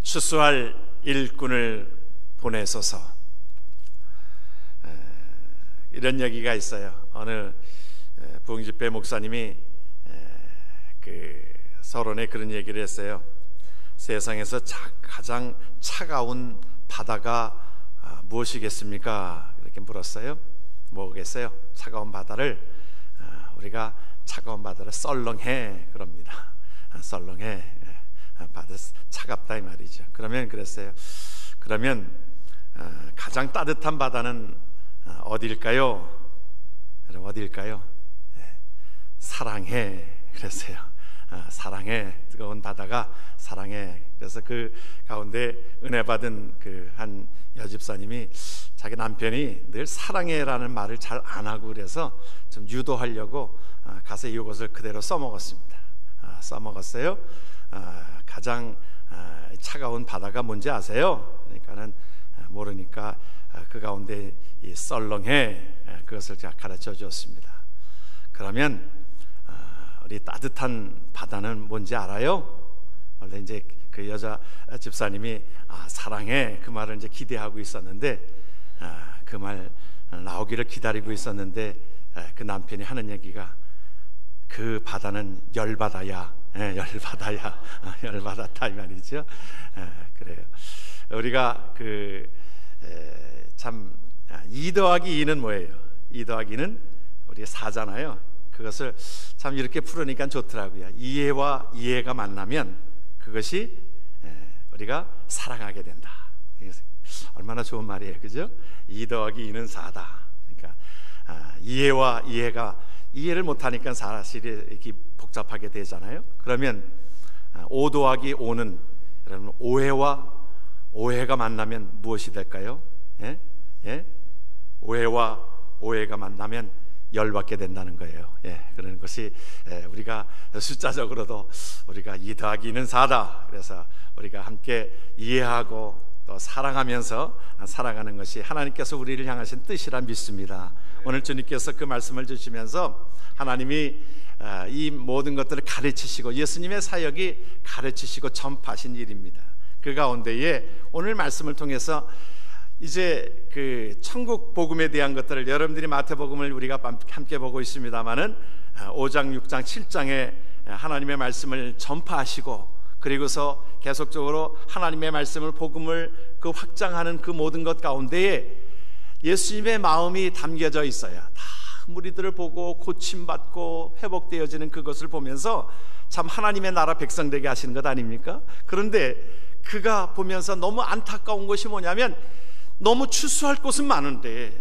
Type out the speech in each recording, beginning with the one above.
추수할 일꾼을 보내소서. 이런 얘기가 있어요. 어느 부흥집회 목사님이 서론에 그런 얘기를 했어요. 세상에서 가장 차가운 바다가 무엇이겠습니까? 이렇게 물었어요. 뭐겠어요? 차가운 바다를 우리가 차가운 바다를 썰렁해 그럽니다. 썰렁해, 바다 차갑다 이 말이죠. 그러면 그랬어요. 그러면 가장 따뜻한 바다는 어디일까요? 여러분 어디일까요? 사랑해 그랬어요. 사랑해, 뜨거운 바다가 사랑해. 그래서 그 가운데 은혜 받은 그 한 여집사님이 자기 남편이 늘 사랑해라는 말을 잘 안 하고 그래서 좀 유도하려고 가서 이것을 그대로 써먹었습니다. 써먹었어요. 가장 차가운 바다가 뭔지 아세요? 그러니까는 모르니까 그 가운데 이 썰렁해 그것을 제가 가르쳐 주었습니다. 그러면 우리 따뜻한 바다는 뭔지 알아요? 원래 이제 그 여자 집사님이 사랑해 그 말을 이제 기대하고 있었는데 그 말 나오기를 기다리고 있었는데 그 남편이 하는 얘기가 그 바다는 열바다야. 열바다야. 열바다다 이 말이죠. 그래요. 우리가 참 2 더하기 2는 뭐예요? 2 더하기 2는 우리 4잖아요. 그것을 참 이렇게 풀으니까 좋더라고요. 이해와 이해가 만나면 그것이 우리가 사랑하게 된다. 얼마나 좋은 말이에요, 그죠? 2 더하기 2는 4다. 그러니까 이해와 이해가 이해를 못하니까 사실이 이렇게 복잡하게 되잖아요. 그러면 5 더하기 5는 여러분 오해와 오해가 만나면 무엇이 될까요? 오해와 오해가 만나면 열받게 된다는 거예요. 그런 것이 우리가 숫자적으로도 우리가 2 더하기 2는 4다. 그래서 우리가 함께 이해하고 또 사랑하면서 살아가는 것이 하나님께서 우리를 향하신 뜻이라 믿습니다. 오늘 주님께서 그 말씀을 주시면서 하나님이 이 모든 것들을 가르치시고 예수님의 사역이 가르치시고 전파하신 일입니다. 그 가운데에 오늘 말씀을 통해서 이제 그 천국 복음에 대한 것들을 여러분들이 마태복음을 우리가 함께 보고 있습니다만은 5장, 6장, 7장에 하나님의 말씀을 전파하시고 그리고서 계속적으로 하나님의 말씀을 복음을 그 확장하는 그 모든 것 가운데에 예수님의 마음이 담겨져 있어요. 다 무리들을 보고 고침받고 회복되어지는 그것을 보면서 참 하나님의 나라 백성 되게 하시는 것 아닙니까? 그런데 그가 보면서 너무 안타까운 것이 뭐냐면 너무 추수할 곳은 많은데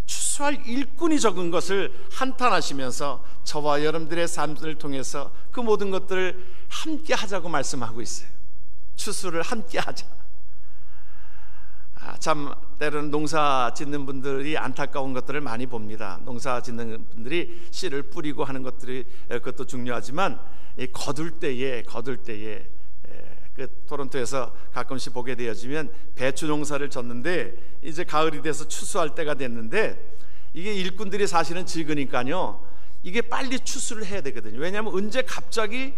추수할 일꾼이 적은 것을 한탄하시면서 저와 여러분들의 삶을 통해서 그 모든 것들을 함께 하자고 말씀하고 있어요. 추수를 함께 하자. 참 때로는 농사 짓는 분들이 안타까운 것들을 많이 봅니다. 농사 짓는 분들이 씨를 뿌리고 하는 것들이 그것도 중요하지만 거둘 때에 그 토론토에서 가끔씩 보게 되어지면 배추 농사를 졌는데 이제 가을이 돼서 추수할 때가 됐는데 이게 일꾼들이 사실은 적으니까요 이게 빨리 추수를 해야 되거든요. 왜냐하면 언제 갑자기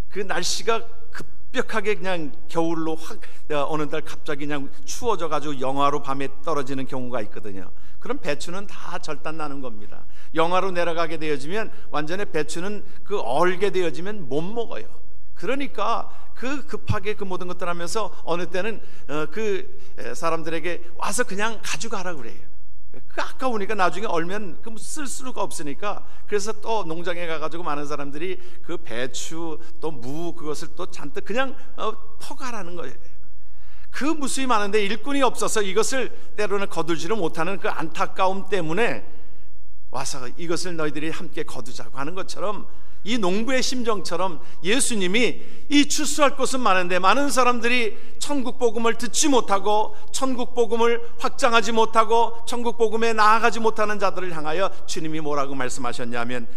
그 날씨가 급격하게 그냥 겨울로 확 어느 날 갑자기 그냥 추워져 가지고 영하로 밤에 떨어지는 경우가 있거든요. 그럼 배추는 다 절단 나는 겁니다. 영하로 내려가게 되어지면 완전히 배추는 그 얼게 되어지면 못 먹어요. 그러니까 그 급하게 그 모든 것들 하면서 어느 때는 그 사람들에게 와서 그냥 가져가라고 그래요. 그 아까우니까 나중에 얼면 쓸 수가 없으니까 그래서 또 농장에 가가지고 많은 사람들이 그 배추 또 무 그것을 또 잔뜩 그냥 퍼가라는 거예요. 그 무수히 많은데 일꾼이 없어서 이것을 때로는 거두지를 못하는 그 안타까움 때문에 와서 이것을 너희들이 함께 거두자고 하는 것처럼 이 농부의 심정처럼 예수님이 이 추수할 곳은 많은데 많은 사람들이 천국 복음을 듣지 못하고 천국 복음을 확장하지 못하고 천국 복음에 나아가지 못하는 자들을 향하여 주님이 뭐라고 말씀하셨냐면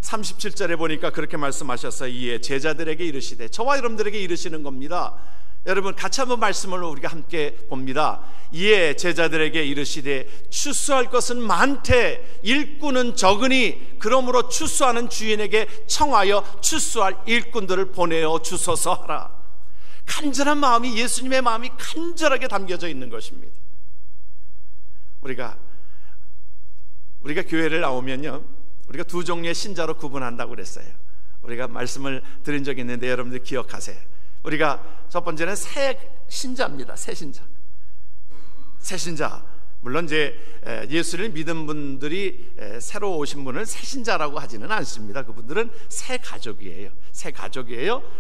37절에 보니까 그렇게 말씀하셨어요. 이에 제자들에게 이르시되, 저와 여러분들에게 이르시는 겁니다. 여러분 같이 한번 말씀을 우리가 함께 봅니다. 이에 제자들에게 이르시되 추수할 것은 많되 일꾼은 적으니 그러므로 추수하는 주인에게 청하여 추수할 일꾼들을 보내어 주소서 하라. 간절한 마음이, 예수님의 마음이 간절하게 담겨져 있는 것입니다. 우리가 교회를 나오면요, 우리가 두 종류의 신자로 구분한다고 그랬어요. 우리가 말씀을 드린 적이 있는데 여러분들 기억하세요. 우리가 첫 번째는 새 신자입니다. 새 신자. 물론 이제 예수를 믿은 분들이 새로 오신 분을 새 신자라고 하지는 않습니다. 그분들은 새 가족이에요.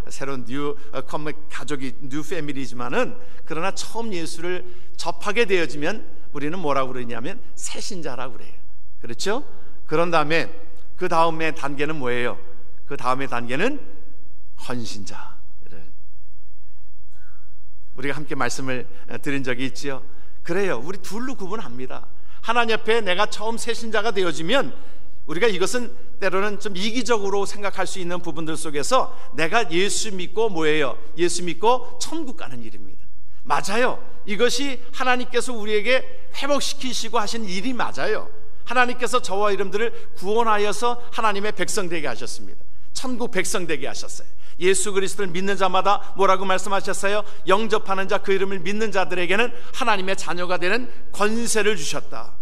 새로운 뉴 가족이 뉴 패밀리지만은, 그러나 처음 예수를 접하게 되어지면 우리는 뭐라고 그러냐면 새 신자라고 그래요. 그렇죠? 그런 다음에 그 다음에 단계는 뭐예요? 그 다음에 단계는 헌신자. 우리가 함께 말씀을 드린 적이 있지요. 그래요, 우리 둘로 구분합니다. 하나님 앞에 내가 처음 새 신자가 되어지면, 우리가 이것은 때로는 좀 이기적으로 생각할 수 있는 부분들 속에서 내가 예수 믿고 뭐예요? 예수 믿고 천국 가는 일입니다. 맞아요. 이것이 하나님께서 우리에게 회복시키시고 하신 일이 맞아요. 하나님께서 저와 여러분들을 구원하여서 하나님의 백성 되게 하셨습니다. 천국 백성 되게 하셨어요. 예수 그리스도를 믿는 자마다 뭐라고 말씀하셨어요? 영접하는 자, 그 이름을 믿는 자들에게는 하나님의 자녀가 되는 권세를 주셨다.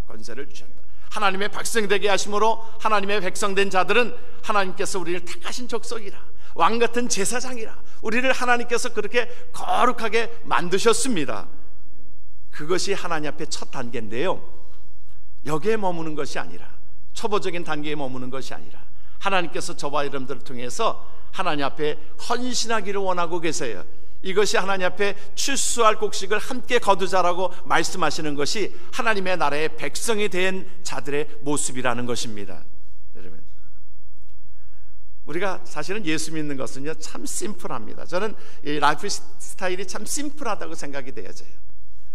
하나님의 백성 되게 하심으로, 하나님의 백성 된 자들은 하나님께서 우리를 택하신 족속이라, 왕같은 제사장이라, 우리를 하나님께서 그렇게 거룩하게 만드셨습니다. 그것이 하나님 앞에 첫 단계인데요, 여기에 머무는 것이 아니라, 초보적인 단계에 머무는 것이 아니라, 하나님께서 저와 여러분들을 통해서 하나님 앞에 헌신하기를 원하고 계세요. 이것이 하나님 앞에 출수할 곡식을 함께 거두자라고 말씀하시는 것이 하나님의 나라의 백성이 된 자들의 모습이라는 것입니다. 여러분, 우리가 사실은 예수 믿는 것은요, 참 심플합니다. 저는 이 라이프 스타일이 참 심플하다고 생각이 되어져요.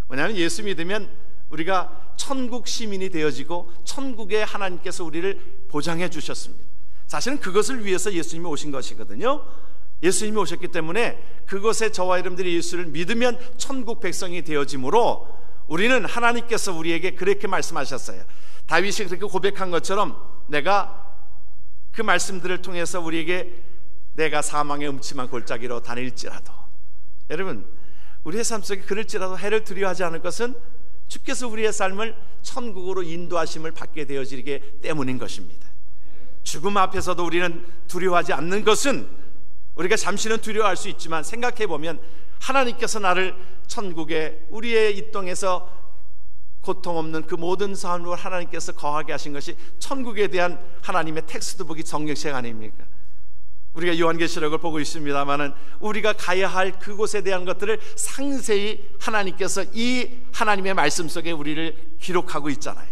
왜냐하면 예수 믿으면 우리가 천국 시민이 되어지고 천국에 하나님께서 우리를 보장해 주셨습니다. 사실은 그것을 위해서 예수님이 오신 것이거든요. 예수님이 오셨기 때문에 그것에 저와 여러분들이 예수를 믿으면 천국 백성이 되어지므로, 우리는 하나님께서 우리에게 그렇게 말씀하셨어요. 다윗이 그렇게 고백한 것처럼, 내가 그 말씀들을 통해서 우리에게 내가 사망의 음침한 골짜기로 다닐지라도, 여러분, 우리의 삶 속에 그럴지라도 해를 두려워하지 않을 것은 주께서 우리의 삶을 천국으로 인도하심을 받게 되어지기 때문인 것입니다. 죽음 앞에서도 우리는 두려워하지 않는 것은, 우리가 잠시는 두려워할 수 있지만 생각해 보면 하나님께서 나를 천국에, 우리의 이 땅에서 고통 없는 그 모든 삶으로 하나님께서 거하게 하신 것이 천국에 대한 하나님의 텍스트북이 성경책 아닙니까? 우리가 요한계시록을 보고 있습니다만은 우리가 가야 할 그곳에 대한 것들을 상세히 하나님께서 이 하나님의 말씀 속에 우리를 기록하고 있잖아요.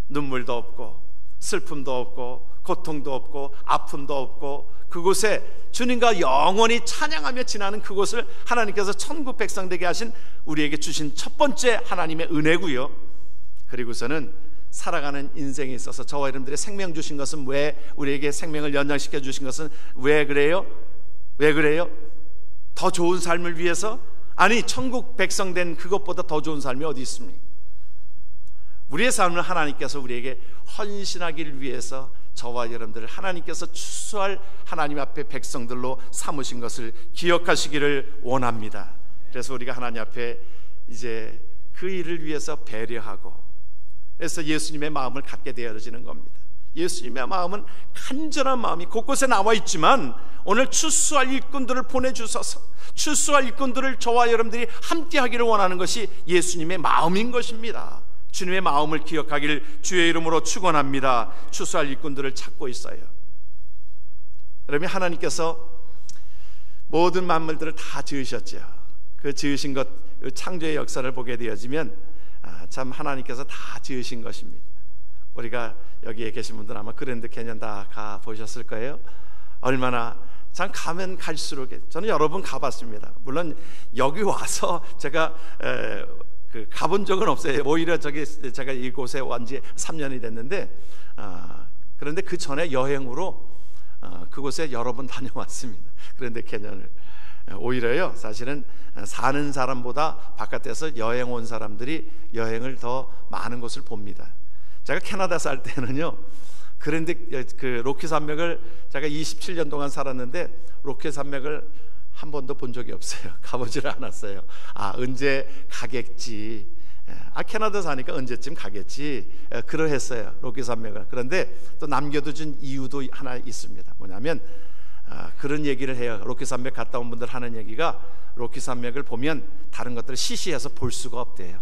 눈물도 없고 슬픔도 없고 고통도 없고 아픔도 없고, 그곳에 주님과 영원히 찬양하며 지나는 그곳을 하나님께서 천국 백성 되게 하신 우리에게 주신 첫 번째 하나님의 은혜고요. 그리고서는 살아가는 인생에 있어서 저와 여러분들의 생명 주신 것은, 왜 우리에게 생명을 연장시켜 주신 것은 왜 그래요? 더 좋은 삶을 위해서? 아니, 천국 백성 된 그것보다 더 좋은 삶이 어디 있습니까? 우리의 삶은 하나님께서 우리에게 헌신하기를 위해서 저와 여러분들을 하나님께서 추수할 하나님 앞에 백성들로 삼으신 것을 기억하시기를 원합니다. 그래서 우리가 하나님 앞에 이제 그 일을 위해서 배려하고, 그래서 예수님의 마음을 갖게 되어지는 겁니다. 예수님의 마음은 간절한 마음이 곳곳에 나와 있지만, 오늘 추수할 일꾼들을 보내주셔서 추수할 일꾼들을 저와 여러분들이 함께 하기를 원하는 것이 예수님의 마음인 것입니다. 주님의 마음을 기억하기를 주의 이름으로 축원합니다. 추수할 일꾼들을 찾고 있어요. 여러분, 하나님께서 모든 만물들을 다 지으셨죠. 그 지으신 것, 창조의 역사를 보게 되어지면 참 하나님께서 다 지으신 것입니다. 우리가 여기에 계신 분들 아마 그랜드 캐년 다 가 보셨을 거예요. 얼마나 참 가면 갈수록, 저는 여러 번 가봤습니다. 물론 여기 와서 제가 가본 적은 없어요. 오히려 제가 이곳에 온 지 3년이 됐는데, 그런데 그 전에 여행으로 그곳에 여러 번 다녀왔습니다. 그런데 캐년을 오히려요, 사실은 사는 사람보다 바깥에서 여행 온 사람들이 여행을 더 많은 곳을 봅니다. 제가 캐나다 살 때는요, 그런데 그 로키 산맥을 제가 27년 동안 살았는데, 로키 산맥을 한 번도 본 적이 없어요. 가보지를 않았어요. 언제 가겠지. 캐나다 사니까 언제쯤 가겠지. 그러했어요. 로키 산맥을. 그런데 또 남겨둔 이유도 하나 있습니다. 뭐냐면 그런 얘기를 해요. 로키 산맥 갔다 온 분들 하는 얘기가, 로키 산맥을 보면 다른 것들을 시시해서 볼 수가 없대요.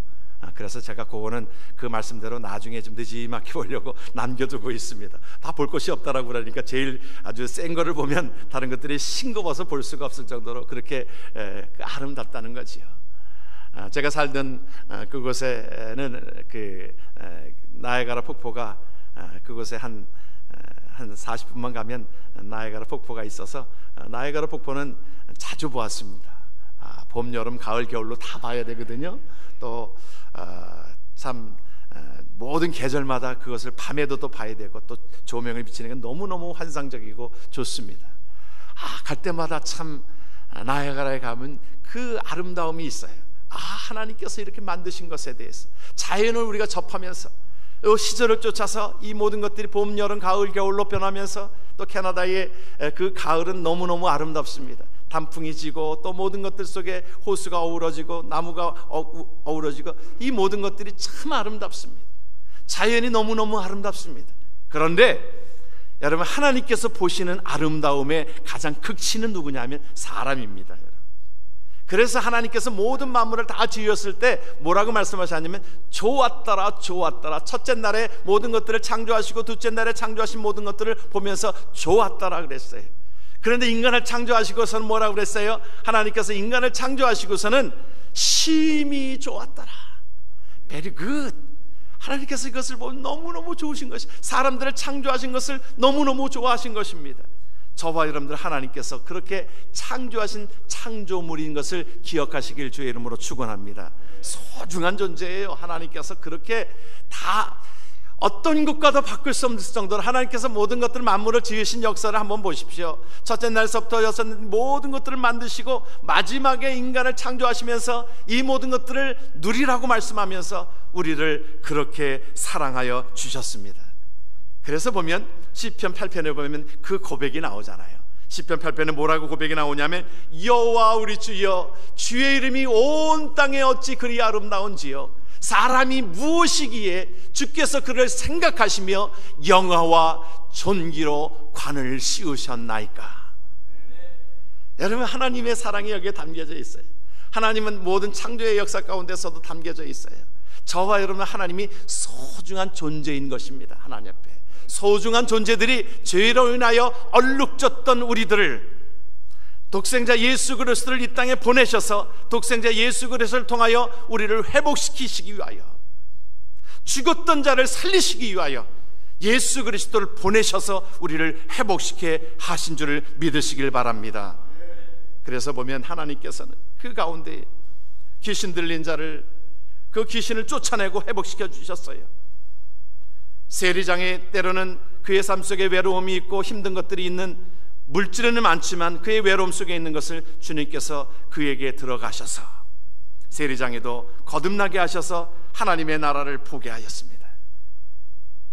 그래서 제가 그거는 그 말씀대로 나중에 좀 늦지막히 보려고 남겨두고 있습니다. 다 볼 것이 없다라고 그러니까 제일 아주 센 거를 보면 다른 것들이 싱거워서 볼 수가 없을 정도로 그렇게 아름답다는 거지요. 제가 살던 그곳에는 나이아가라 폭포가 그곳에 한 40분만 가면 나이아가라 폭포가 있어서 나이아가라 폭포는 자주 보았습니다. 봄, 여름, 가을, 겨울로 다 봐야 되거든요. 또 참 모든 계절마다 그것을 밤에도 또 봐야 되고, 또 조명을 비치는 게 너무너무 환상적이고 좋습니다. 갈 때마다 참 나이아가라에 가면 그 아름다움이 있어요. 하나님께서 이렇게 만드신 것에 대해서, 자연을 우리가 접하면서 시절을 쫓아서 이 모든 것들이 봄, 여름, 가을, 겨울로 변하면서, 또 캐나다의 그 가을은 너무너무 아름답습니다. 단풍이 지고 또 모든 것들 속에 호수가 어우러지고 나무가 어우러지고, 이 모든 것들이 참 아름답습니다. 자연이 너무너무 아름답습니다. 그런데 여러분, 하나님께서 보시는 아름다움의 가장 극치는 누구냐면 사람입니다. 그래서 하나님께서 모든 만물을 다 지으셨을 때 뭐라고 말씀하셨냐면 좋았더라, 좋았더라. 첫째 날에 모든 것들을 창조하시고 둘째 날에 창조하신 모든 것들을 보면서 좋았더라 그랬어요. 그런데 인간을 창조하시고서는 뭐라고 그랬어요? 하나님께서 인간을 창조하시고서는 심히 좋았더라. Very good. 하나님께서 이것을 보면 너무너무 좋으신 것이, 사람들을 창조하신 것을 너무너무 좋아하신 것입니다. 저와 여러분들 하나님께서 그렇게 창조하신 창조물인 것을 기억하시길 주의 이름으로 축원합니다. 소중한 존재예요. 하나님께서 그렇게 다 어떤 것과도 바꿀 수 없을 정도로 하나님께서 모든 것들 만물을 지으신 역사를 한번 보십시오. 첫째 날서부터 여섯 날 모든 것들을 만드시고 마지막에 인간을 창조하시면서 이 모든 것들을 누리라고 말씀하면서 우리를 그렇게 사랑하여 주셨습니다. 그래서 보면 시편 8편에 보면 그 고백이 나오잖아요. 시편 8편에 뭐라고 고백이 나오냐면, 여호와 우리 주여, 주의 이름이 온 땅에 어찌 그리 아름다운지요. 사람이 무엇이기에 주께서 그를 생각하시며 영화와 존귀로 관을 씌우셨나이까. 여러분, 하나님의 사랑이 여기에 담겨져 있어요. 하나님은 모든 창조의 역사 가운데서도 담겨져 있어요. 저와 여러분은 하나님이 소중한 존재인 것입니다. 하나님 앞에 소중한 존재들이 죄로 인하여 얼룩졌던 우리들을 독생자 예수 그리스도를 이 땅에 보내셔서 독생자 예수 그리스도를 통하여 우리를 회복시키시기 위하여, 죽었던 자를 살리시기 위하여 예수 그리스도를 보내셔서 우리를 회복시켜 하신 줄을 믿으시길 바랍니다. 그래서 보면 하나님께서는 그 가운데 귀신 들린 자를, 그 귀신을 쫓아내고 회복시켜 주셨어요. 세리장에 때로는 그의 삶 속에 외로움이 있고 힘든 것들이 있는, 물질은 많지만 그의 외로움 속에 있는 것을 주님께서 그에게 들어가셔서 세리장에도 거듭나게 하셔서 하나님의 나라를 보게 하였습니다.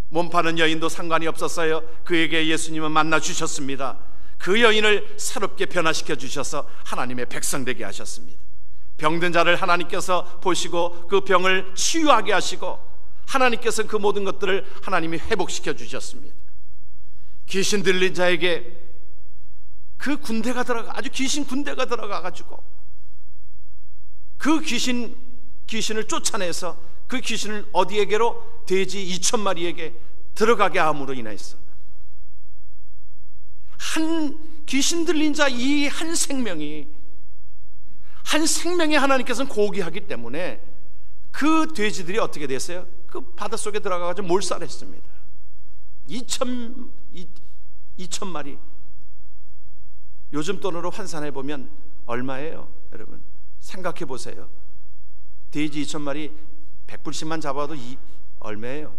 몸 파는 여인도 상관이 없었어요. 그에게 예수님은 만나 주셨습니다. 그 여인을 새롭게 변화시켜 주셔서 하나님의 백성 되게 하셨습니다. 병든 자를 하나님께서 보시고 그 병을 치유하게 하시고, 하나님께서 그 모든 것들을 하나님이 회복시켜 주셨습니다. 귀신 들린 자에게 그 군대가 들어가, 아주 귀신 군대가 들어가 가지고 그 귀신을 쫓아내서 그 귀신을 어디에게로? 돼지 2,000마리에게 들어가게 함으로 인해서 한 귀신 들린 자 이 한 생명에 하나님께서는 고귀하기 때문에 그 돼지들이 어떻게 됐어요? 그 바닷속에 들어가가지고 몰살했습니다. 2,000마리. 요즘 돈으로 환산해보면 얼마예요? 여러분 생각해 보세요. 돼지 2,000마리 100불씩만 잡아도 얼마예요?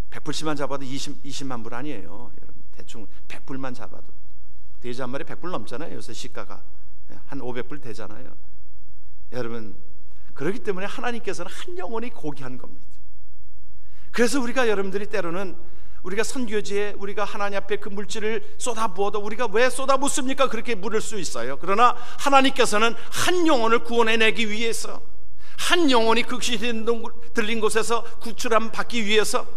100불씩만 잡아도 20만 불 아니에요. 여러분 대충 100불만 잡아도 돼지 한 마리 100불 넘잖아요. 요새 시가가 한 500불 되잖아요. 여러분 그렇기 때문에 하나님께서는 한 영혼이 고귀한 겁니다. 그래서 우리가 여러분들이 때로는 우리가 선교지에 우리가 하나님 앞에 그 물질을 쏟아부어도 우리가 왜 쏟아붓습니까? 그렇게 물을 수 있어요. 그러나 하나님께서는 한 영혼을 구원해내기 위해서, 한 영혼이 그 귀신 들린 곳에서 구출함 받기 위해서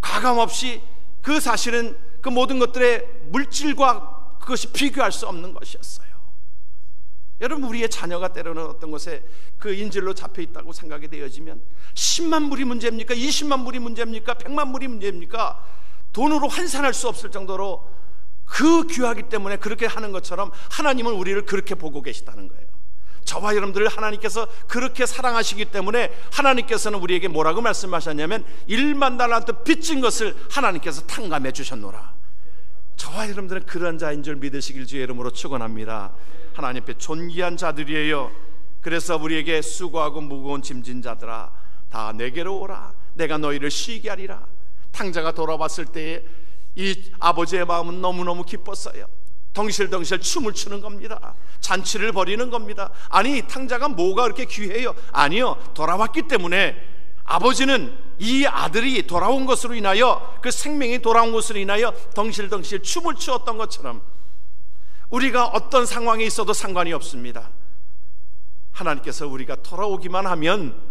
가감없이, 그 사실은 그 모든 것들의 물질과 그것이 비교할 수 없는 것이었어요. 여러분, 우리의 자녀가 때로는 어떤 곳에 그 인질로 잡혀 있다고 생각이 되어지면 10만 불이 문제입니까? 20만 불이 문제입니까? 100만 불이 문제입니까? 돈으로 환산할 수 없을 정도로 그 귀하기 때문에 그렇게 하는 것처럼 하나님은 우리를 그렇게 보고 계시다는 거예요. 저와 여러분들을 하나님께서 그렇게 사랑하시기 때문에 하나님께서는 우리에게 뭐라고 말씀하셨냐면 1만 달란트 빚진 것을 하나님께서 탕감해 주셨노라. 저와 여러분들은 그런 자인 줄 믿으시길 주의 이름으로 축원합니다. 하나님 앞에 존귀한 자들이에요. 그래서 우리에게 수고하고 무거운 짐진 자들아 다 내게로 오라. 내가 너희를 쉬게 하리라. 탕자가 돌아왔을 때에 이 아버지의 마음은 너무너무 기뻤어요. 덩실덩실 춤을 추는 겁니다. 잔치를 벌이는 겁니다. 아니, 탕자가 뭐가 그렇게 귀해요? 아니요, 돌아왔기 때문에 아버지는 이 아들이 돌아온 것으로 인하여, 그 생명이 돌아온 것으로 인하여 덩실덩실 춤을 추었던 것처럼 우리가 어떤 상황에 있어도 상관이 없습니다. 하나님께서 우리가 돌아오기만 하면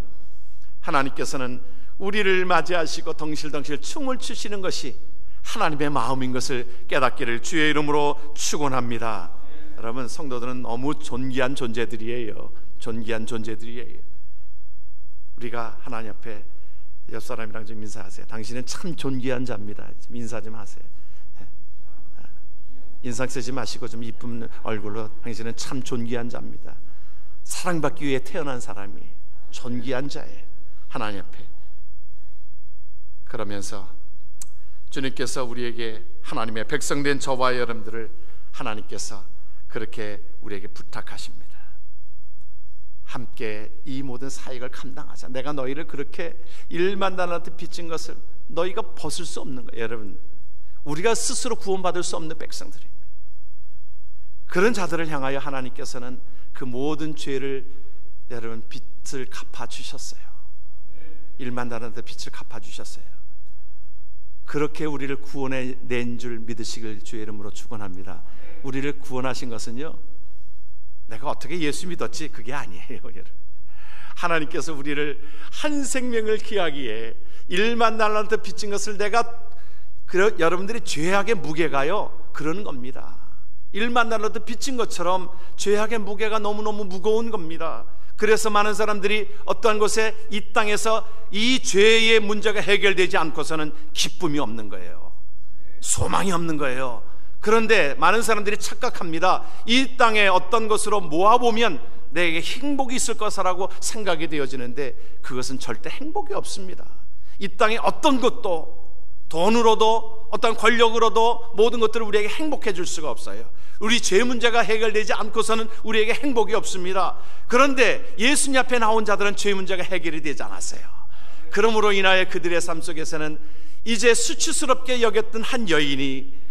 하나님께서는 우리를 맞이하시고 덩실덩실 춤을 추시는 것이 하나님의 마음인 것을 깨닫기를 주의 이름으로 축원합니다. 여러분, 성도들은 너무 존귀한 존재들이에요. 존귀한 존재들이에요. 우리가 하나님 앞에 옆 사람이랑 좀 인사하세요. 당신은 참 존귀한 자입니다. 좀 인사 좀 하세요. 인상 쓰지 마시고 좀 이쁜 얼굴로, 당신은 참 존귀한 자입니다. 사랑받기 위해 태어난 사람이 존귀한 자예요, 하나님 앞에. 그러면서 주님께서 우리에게, 하나님의 백성된 저와 여러분들을 하나님께서 그렇게 우리에게 부탁하십니다. 함께 이 모든 사역을 감당하자. 내가 너희를 그렇게 1만 달란트 빚진 것을 너희가 벗을 수 없는 거예요. 여러분, 우리가 스스로 구원받을 수 없는 백성들입니다. 그런 자들을 향하여 하나님께서는 그 모든 죄를, 여러분, 빚을 갚아주셨어요. 1만 달란트 빚을 갚아주셨어요. 그렇게 우리를 구원해 낸 줄 믿으시길 주의 이름으로 축원합니다. 우리를 구원하신 것은요, 내가 어떻게 예수 믿었지 그게 아니에요. 여러분, 하나님께서 우리를 한 생명을 기하기에 1만 달란트 빚진 것을 내가, 여러분들이 죄악의 무게가요 그러는 겁니다. 1만 달란트 빚진 것처럼 죄악의 무게가 너무너무 무거운 겁니다. 그래서 많은 사람들이 어떠한 곳에 이 땅에서 이 죄의 문제가 해결되지 않고서는 기쁨이 없는 거예요. 소망이 없는 거예요. 그런데 많은 사람들이 착각합니다. 이 땅에 어떤 것으로 모아보면 내게 행복이 있을 것이라고 생각이 되어지는데 그것은 절대 행복이 없습니다. 이 땅에 어떤 것도, 돈으로도 어떤 권력으로도 모든 것들을 우리에게 행복해 줄 수가 없어요. 우리 죄 문제가 해결되지 않고서는 우리에게 행복이 없습니다. 그런데 예수님 앞에 나온 자들은 죄 문제가 해결이 되지 않았어요. 그러므로 인하여 그들의 삶 속에서는 이제 수치스럽게 여겼던 한 여인이,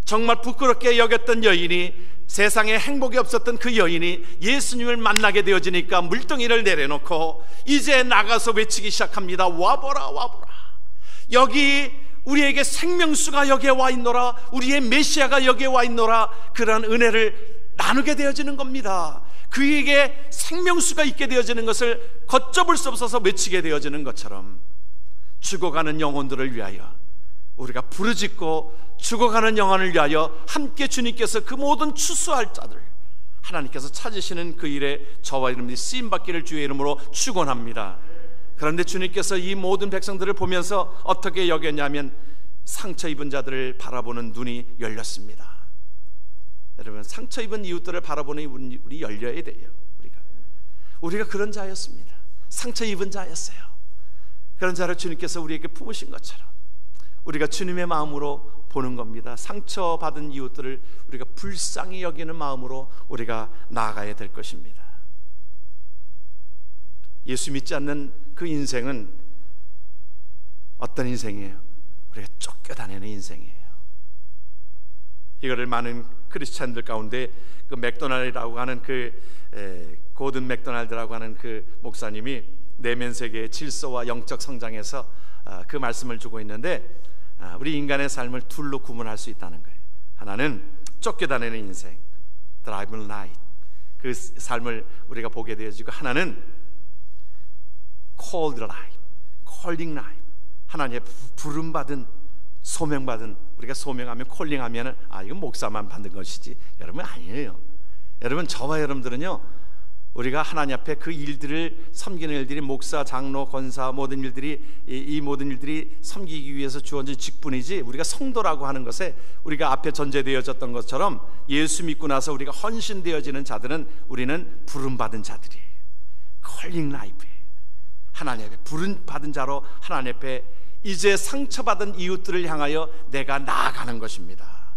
정말 부끄럽게 여겼던 여인이, 세상에 행복이 없었던 그 여인이 예수님을 만나게 되어지니까 물덩이를 내려놓고 이제 나가서 외치기 시작합니다. 와보라, 와보라. 여기 우리에게 생명수가 여기에 와 있노라. 우리의 메시아가 여기에 와 있노라. 그러한 은혜를 나누게 되어지는 겁니다. 그에게 생명수가 있게 되어지는 것을 걷잡을 수 없어서 외치게 되어지는 것처럼 죽어가는 영혼들을 위하여 우리가 부르짖고 죽어가는 영혼을 위하여 함께 주님께서 그 모든 추수할 자들 하나님께서 찾으시는 그 일에 저와 여러분들이 쓰임받기를 주의 이름으로 축원합니다. 그런데 주님께서 이 모든 백성들을 보면서 어떻게 여겼냐면 상처 입은 자들을 바라보는 눈이 열렸습니다. 여러분, 상처 입은 이웃들을 바라보는 우리 열려야 돼요. 우리가 그런 자였습니다. 상처 입은 자였어요. 그런 자를 주님께서 우리에게 품으신 것처럼 우리가 주님의 마음으로 보는 겁니다. 상처받은 이웃들을 우리가 불쌍히 여기는 마음으로 우리가 나아가야 될 것입니다. 예수 믿지 않는 그 인생은 어떤 인생이에요? 우리가 쫓겨다니는 인생이에요. 이거를 많은 크리스찬들 가운데 그 맥도날드라고 하는 고든 맥도날드라고 하는 그 목사님이 내면 세계의 질서와 영적 성장에서 그 말씀을 주고 있는데 우리 인간의 삶을 둘로 구분할 수 있다는 거예요. 하나는 쫓겨다니는 인생, 드라이브ing 라이프, 그 삶을 우리가 보게 되어지고, 하나는 called life, calling life, 하나님의 부름받은, 소명받은, 우리가 소명하면 콜링하면 이건 목사만 받는 것이지, 여러분 아니에요. 여러분, 저와 여러분들은요, 우리가 하나님 앞에 그 일들을 섬기는 일들이, 목사, 장로, 권사, 모든 일들이, 이 모든 일들이 섬기기 위해서 주어진 직분이지, 우리가 성도라고 하는 것에 우리가 앞에 전제되어졌던 것처럼 예수 믿고 나서 우리가 헌신되어지는 자들은 우리는 부름받은 자들이에요. 콜링 라이프예요. 하나님 앞에 부름받은 자로 하나님 앞에 이제 상처받은 이웃들을 향하여 내가 나아가는 것입니다.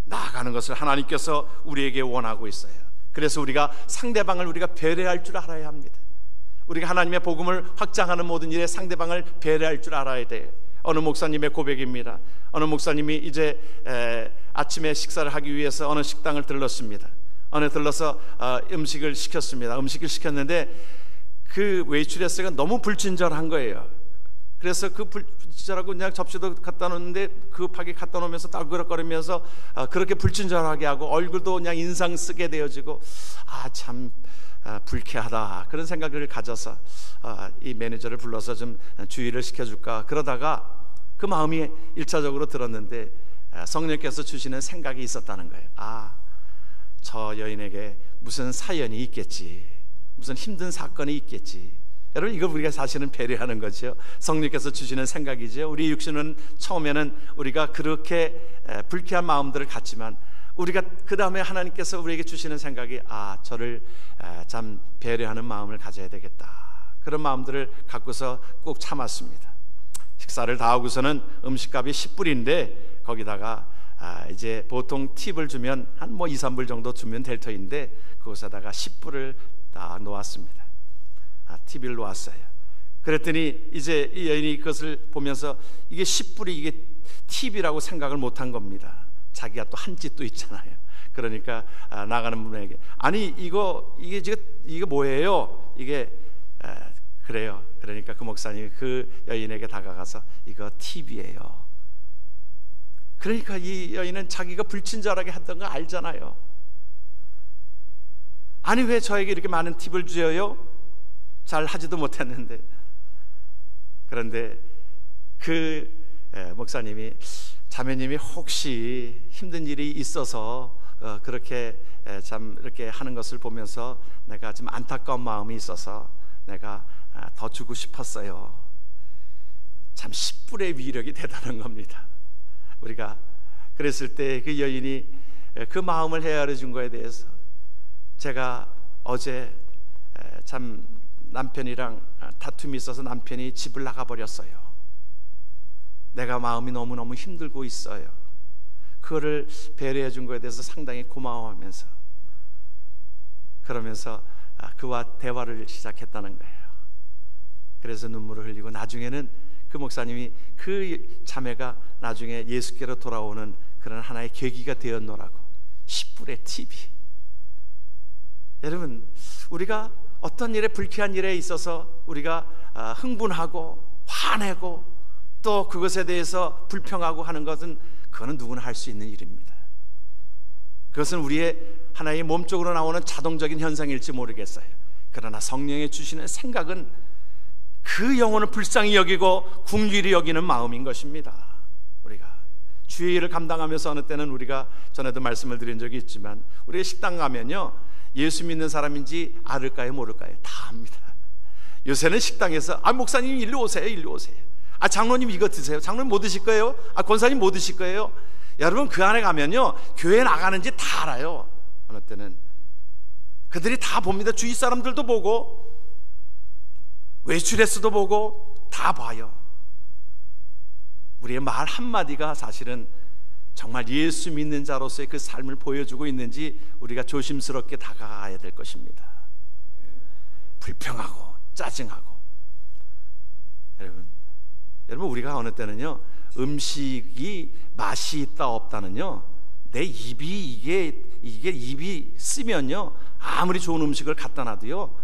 나아가는 것을 하나님께서 우리에게 원하고 있어요. 그래서 우리가 상대방을 우리가 배려할 줄 알아야 합니다. 우리가 하나님의 복음을 확장하는 모든 일에 상대방을 배려할 줄 알아야 돼요. 어느 목사님의 고백입니다. 어느 목사님이 이제 아침에 식사를 하기 위해서 어느 식당을 들렀습니다. 들러서 음식을 시켰습니다. 음식을 시켰는데 그 웨이트레스가 너무 불친절한 거예요. 그래서 그 불친절하고 그냥 접시도 갖다 놓는데 급하게 갖다 놓으면서 딸그락거리면서 그렇게 불친절하게 하고, 얼굴도 그냥 인상 쓰게 되어지고, 참 불쾌하다, 그런 생각을 가져서 이 매니저를 불러서 좀 주의를 시켜줄까 그러다가 그 마음이 1차적으로 들었는데 성령께서 주시는 생각이 있었다는 거예요. 저 여인에게 무슨 사연이 있겠지, 무슨 힘든 사건이 있겠지. 여러분, 이걸 우리가 사실은 배려하는 거죠. 성령께서 주시는 생각이죠. 우리 육신은 처음에는 우리가 그렇게 불쾌한 마음들을 갖지만, 우리가 그 다음에 하나님께서 우리에게 주시는 생각이 저를 참 배려하는 마음을 가져야 되겠다, 그런 마음들을 갖고서 꼭 참았습니다. 식사를 다 하고서는 음식값이 10불인데 거기다가 이제 보통 팁을 주면 한 2, 3불 정도 주면 될 터인데 그곳에다가 10불을 다 놓았습니다. TV를 놓았어요. 그랬더니 이제 이 여인이 그것을 보면서 이게 10불이 이게 TV라고 생각을 못한 겁니다. 자기가 또 한 짓도 있잖아요. 그러니까 나가는 분에게 이게 뭐예요? 이게 그래요. 그러니까 그 목사님이 그 여인에게 다가가서 이거 TV예요. 그러니까 이 여인은 자기가 불친절하게 했던 거 알잖아요. 왜 저에게 이렇게 많은 팁을 줘요? 잘 하지도 못했는데. 그런데 그 목사님이, 자매님이 혹시 힘든 일이 있어서 그렇게 참 이렇게 하는 것을 보면서 내가 좀 안타까운 마음이 있어서 내가 더 주고 싶었어요. 참 10불의 위력이 대단한 겁니다. 우리가 그랬을 때 그 여인이 그 마음을 헤아려 준 거에 대해서, 제가 어제 참 남편이랑 다툼이 있어서 남편이 집을 나가버렸어요. 내가 마음이 너무너무 힘들고 있어요. 그거를 배려해 준 거에 대해서 상당히 고마워하면서, 그러면서 그와 대화를 시작했다는 거예요. 그래서 눈물을 흘리고, 나중에는 그 목사님이 그 자매가 나중에 예수께로 돌아오는 그런 하나의 계기가 되었노라고. 10불의 TV. 여러분, 우리가 어떤 일에, 불쾌한 일에 있어서 우리가 흥분하고 화내고 또 그것에 대해서 불평하고 하는 것은, 그거는 누구나 할 수 있는 일입니다. 그것은 우리의 하나의 몸쪽으로 나오는 자동적인 현상일지 모르겠어요. 그러나 성령이 주시는 생각은 그 영혼을 불쌍히 여기고 긍휼히 여기는 마음인 것입니다. 우리가 주의 일을 감당하면서 어느 때는, 우리가 전에도 말씀을 드린 적이 있지만, 우리가 식당 가면요, 예수 믿는 사람인지 알을까요, 모를까요? 다 압니다. 요새는 식당에서 목사님 일로 오세요, 일로 오세요. 장로님 이거 드세요. 장로님 뭐 드실 거예요? 권사님 뭐 드실 거예요? 여러분, 그 안에 가면요, 교회 나가는지 다 알아요. 어느 때는 그들이 다 봅니다. 주위 사람들도 보고 웨이트레스도 보고 다 봐요. 우리의 말 한마디가 사실은 정말 예수 믿는 자로서의 그 삶을 보여주고 있는지 우리가 조심스럽게 다가가야 될 것입니다. 불평하고 짜증하고. 여러분, 우리가 어느 때는요, 음식이 맛이 있다 없다는요, 내 입이 이게 입이 쓰면요, 아무리 좋은 음식을 갖다 놔도요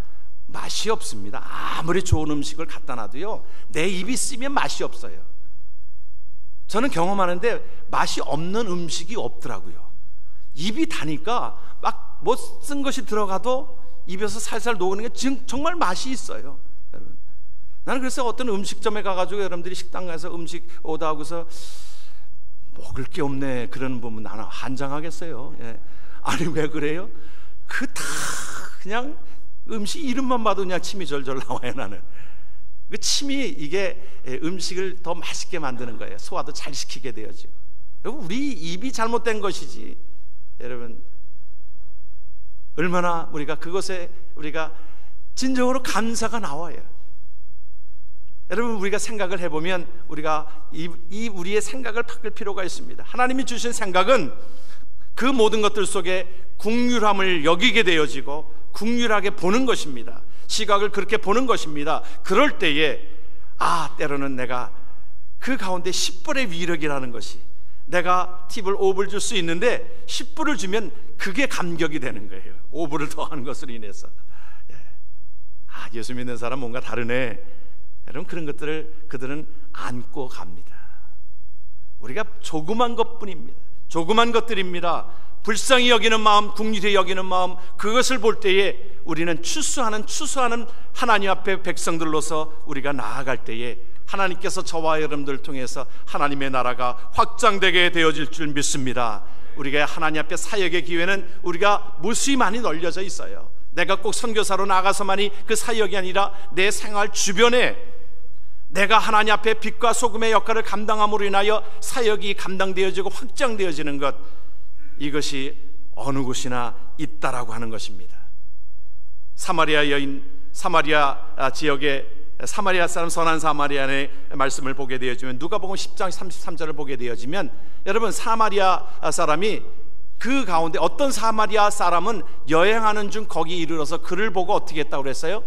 맛이 없습니다. 아무리 좋은 음식을 갖다 놔도요 내 입이 쓰면 맛이 없어요. 저는 경험하는데 맛이 없는 음식이 없더라고요. 입이 다니까 막 못 쓴 것이 들어가도 입에서 살살 녹는 게 정말 맛이 있어요, 여러분. 나는 그래서 어떤 음식점에 가가지고 여러분들이 식당 가서 음식 오다하고서 먹을 게 없네 그러는 보면 나는 환장하겠어요. 예. 아니 왜 그래요? 그 다 그냥 음식 이름만 봐도 그냥 침이 절절 나와요. 나는 그 침이 이게 음식을 더 맛있게 만드는 거예요. 소화도 잘 시키게 되어지고. 여러분, 우리 입이 잘못된 것이지. 여러분, 얼마나 우리가 그것에 우리가 진정으로 감사가 나와요. 여러분, 우리가 생각을 해보면 우리가 우리의 생각을 바꿀 필요가 있습니다. 하나님이 주신 생각은 그 모든 것들 속에 긍휼함을 여기게 되어지고 긍휼하게 보는 것입니다. 시각을 그렇게 보는 것입니다. 그럴 때에 때로는 내가 그 가운데 10불의 위력이라는 것이, 내가 팁을 5불 줄 수 있는데 10불을 주면 그게 감격이 되는 거예요. 5불을 더하는 것으로 인해서. 예수 믿는 사람 뭔가 다르네. 여러분, 그런 것들을 그들은 안고 갑니다. 우리가 조그만 것뿐입니다. 조그만 것들입니다. 불쌍히 여기는 마음, 긍휼히 여기는 마음, 그것을 볼 때에 우리는 추수하는 하나님 앞에 백성들로서 우리가 나아갈 때에 하나님께서 저와 여러분들을 통해서 하나님의 나라가 확장되게 되어질 줄 믿습니다. 우리가 하나님 앞에 사역의 기회는 우리가 무수히 많이 널려져 있어요. 내가 꼭 선교사로 나가서만이 그 사역이 아니라 내 생활 주변에 내가 하나님 앞에 빛과 소금의 역할을 감당함으로 인하여 사역이 감당되어지고 확장되어지는 것, 이것이 어느 곳이나 있다라고 하는 것입니다. 사마리아 여인, 사마리아 지역의 사마리아 사람 선한 사마리아의 말씀을 보게 되어지면, 누가복음 10장 33절을 보게 되어지면, 여러분, 사마리아 사람이 그 가운데 어떤 사마리아 사람은 여행하는 중 거기 이르러서 그를 보고 어떻게 했다고 그랬어요?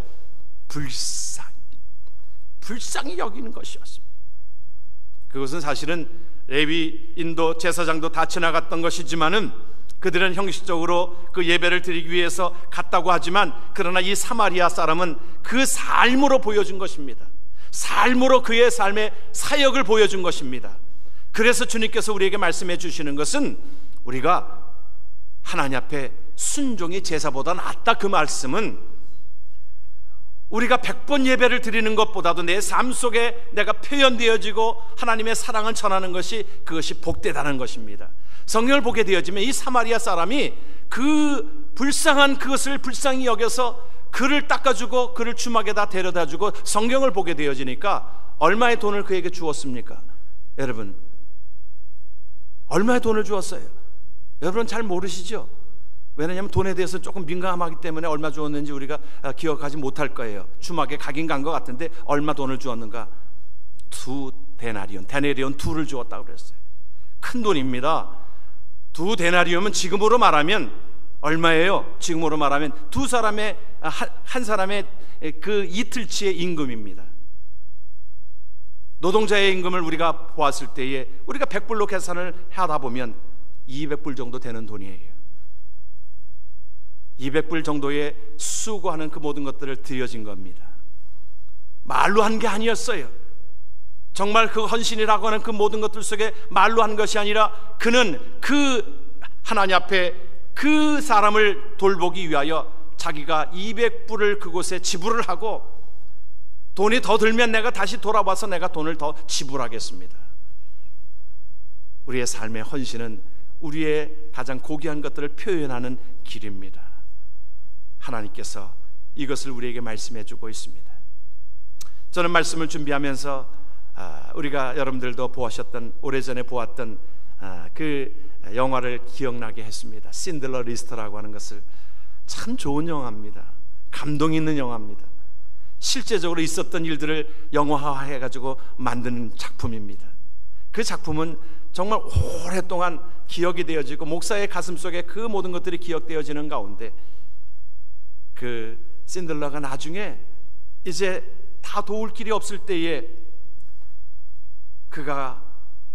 불쌍히 여기는 것이었습니다. 그것은 사실은 레위, 인도 제사장도 다 지나갔던 것이지만은 그들은 형식적으로 그 예배를 드리기 위해서 갔다고 하지만, 그러나 이 사마리아 사람은 그 삶으로 보여준 것입니다. 삶으로 그의 삶의 사역을 보여준 것입니다. 그래서 주님께서 우리에게 말씀해 주시는 것은, 우리가 하나님 앞에 순종이 제사보다 낫다, 그 말씀은 우리가 100번 예배를 드리는 것보다도 내 삶 속에 내가 표현되어지고 하나님의 사랑을 전하는 것이, 그것이 복되다는 것입니다. 성경을 보게 되어지면 이 사마리아 사람이 그 불쌍한 그것을 불쌍히 여겨서 그를 닦아주고 그를 주막에다 데려다주고 성경을 보게 되어지니까 얼마의 돈을 그에게 주었습니까? 여러분, 얼마의 돈을 주었어요? 여러분 잘 모르시죠? 왜냐하면 돈에 대해서 조금 민감하기 때문에 얼마 주었는지 우리가 기억하지 못할 거예요. 주막에 가긴 간 것 같은데 얼마 돈을 주었는가? 2데나리온, 데나리온 2를 주었다고 그랬어요. 큰 돈입니다. 2데나리온은 지금으로 말하면 얼마예요? 지금으로 말하면 한 사람의 그 이틀치의 임금입니다. 노동자의 임금을 우리가 보았을 때에 우리가 100불로 계산을 하다 보면 200불 정도 되는 돈이에요. 200불 정도의 수고하는 그 모든 것들을 드려진 겁니다. 말로 한 게 아니었어요. 정말 그 헌신이라고 하는 그 모든 것들 속에 말로 한 것이 아니라, 그는 그 하나님 앞에 그 사람을 돌보기 위하여 자기가 200불을 그곳에 지불을 하고, 돈이 더 들면 내가 다시 돌아와서 내가 돈을 더 지불하겠습니다. 우리의 삶의 헌신은 우리의 가장 고귀한 것들을 표현하는 길입니다. 하나님께서 이것을 우리에게 말씀해 주고 있습니다. 저는 말씀을 준비하면서 우리가 여러분들도 보셨던, 오래전에 보았던 그 영화를 기억나게 했습니다. 신들러 리스트라고 하는 것을. 참 좋은 영화입니다. 감동 있는 영화입니다. 실제적으로 있었던 일들을 영화화해가지고 만든 작품입니다. 그 작품은 정말 오랫동안 기억이 되어지고 목사의 가슴속에 그 모든 것들이 기억되어지는 가운데, 그 신들러가 나중에 이제 다 도울 길이 없을 때에 그가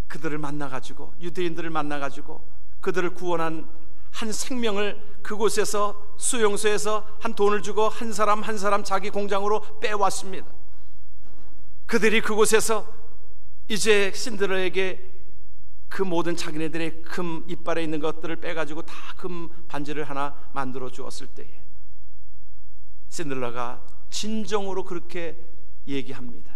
그들을 만나가지고, 유대인들을 만나가지고 그들을 구원한 한 생명을 그곳에서, 수용소에서 한 돈을 주고 한 사람 한 사람 자기 공장으로 빼왔습니다. 그들이 그곳에서 이제 신들러에게 그 모든 자기네들의 금 이빨에 있는 것들을 빼가지고 다 금 반지를 하나 만들어 주었을 때에 신들라가 진정으로 그렇게 얘기합니다.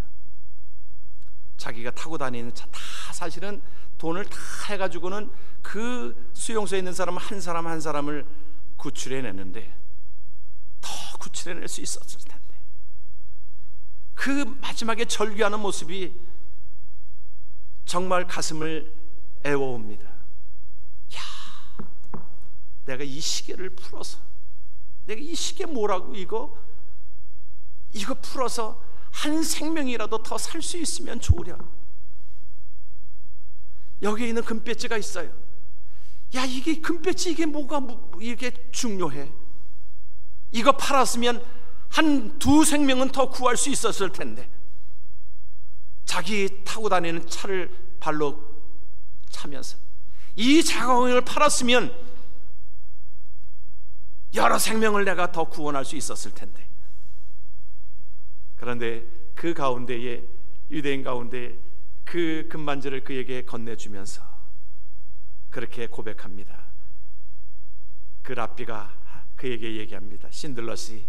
자기가 타고 다니는 차 다 사실은 돈을 다 해가지고는 그 수용소에 있는 사람 한 사람을 구출해내는데 더 구출해낼 수 있었을 텐데 그 마지막에 절규하는 모습이 정말 가슴을 애워옵니다. 야, 내가 이 시계를 풀어서, 내가 이 시계 뭐라고 이거 풀어서 한 생명이라도 더 살 수 있으면 좋으려. 여기에 있는 금배지가 있어요. 야, 이게 금배지, 이게 뭐가 이게 중요해? 이거 팔았으면 한 두 생명은 더 구할 수 있었을 텐데 자기 타고 다니는 차를 발로 차면서 이 자궁을 팔았으면 여러 생명을 내가 더 구원할 수 있었을 텐데. 그런데 그 가운데에, 유대인 가운데 그 금반지를 그에게 건네주면서 그렇게 고백합니다. 그 랍비가 그에게 얘기합니다. 신들러시,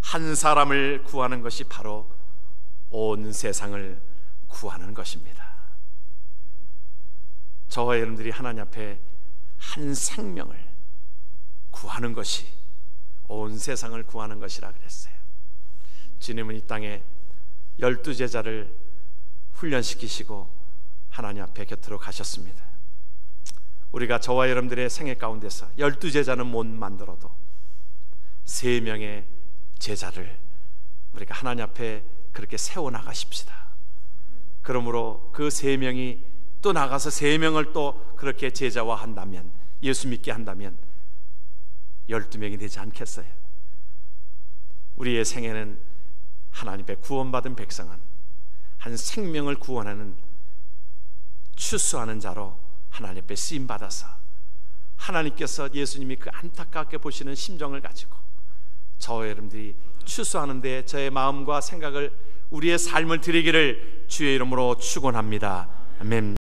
한 사람을 구하는 것이 바로 온 세상을 구하는 것입니다. 저와 여러분들이 하나님 앞에 한 생명을 구하는 것이 온 세상을 구하는 것이라 그랬어요. 주님은 이 땅에 12제자를 훈련시키시고 하나님 앞에 곁으로 가셨습니다. 우리가 저와 여러분들의 생애 가운데서 12제자는 못 만들어도 3명의 제자를 우리가 하나님 앞에 그렇게 세워나가십시다. 그러므로 그 3명이 또 나가서 3명을 또 그렇게 제자화한다면, 예수 믿게 한다면 12명이 되지 않겠어요? 우리의 생애는 하나님의 구원받은 백성은 한 생명을 구원하는, 추수하는 자로 하나님 앞에 쓰임받아서 하나님께서 예수님이 그 안타깝게 보시는 심정을 가지고 저와 여러분들이 추수하는 데 저의 마음과 생각을, 우리의 삶을 드리기를 주의 이름으로 축원합니다. 아멘.